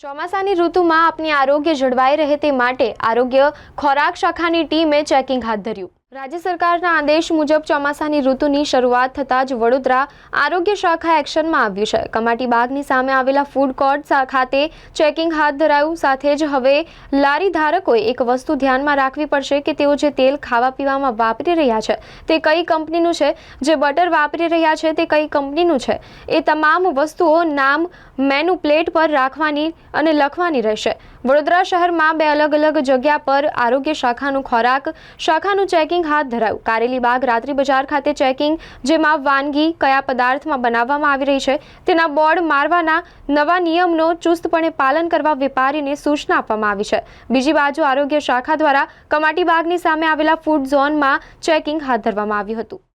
ચોમાસાની ઋતુમાં આપની આરોગ્ય જળવાઈ રહે તે માટે આરોગ્ય ખોરાક શાખાની ટીમે ચેકિંગ હાથ ધર્યું। રાજ્ય સરકારના આદેશ મુજબ ચોમાસાની ઋતુની શરૂઆત થતાં જ વડોદરા આરોગ્ય શાખા એક્શનમાં આવ્યું છે। કમાટી બાગની સામે આવેલા ફૂડ કોર્ટ ખાતે ચેકિંગ હાથ ધરાયું। સાથે જ હવે લારી ધારકોએ એક વસ્તુ ધ્યાનમાં રાખવી પડશે કે તેઓ જે તેલ ખાવા પીવામાં વાપરી રહ્યા છે તે કઈ કંપનીનું છે, જે બટર વાપરી રહ્યા છે તે કઈ કંપનીનું છે, એ તમામ વસ્તુઓ નામ મેનુ પ્લેટ પર રાખવાની અને લખવાની રહેશે। વડોદરા શહેરમાં બે અલગ અલગ જગ્યા પર આરોગ્ય શાખાનું ખોરાક શાખાનું ચેકિંગ હાથ ધરાયું। કારેલીબાગ રાત્રિ બજાર ખાતે ચેકિંગ, જેમાં વાનગી કયા પદાર્થમાં બનાવવામાં આવી રહી છે તેના બોર્ડ મારવાના નવા નિયમનો ચુસ્તપણે પાલન કરવા વેપારીને સૂચના આપવામાં આવી છે। બીજી બાજુ આરોગ્ય શાખા દ્વારા કમાટી બાગની સામે આવેલા ફૂડ ઝોનમાં ચેકિંગ હાથ ધરવામાં આવ્યું હતું।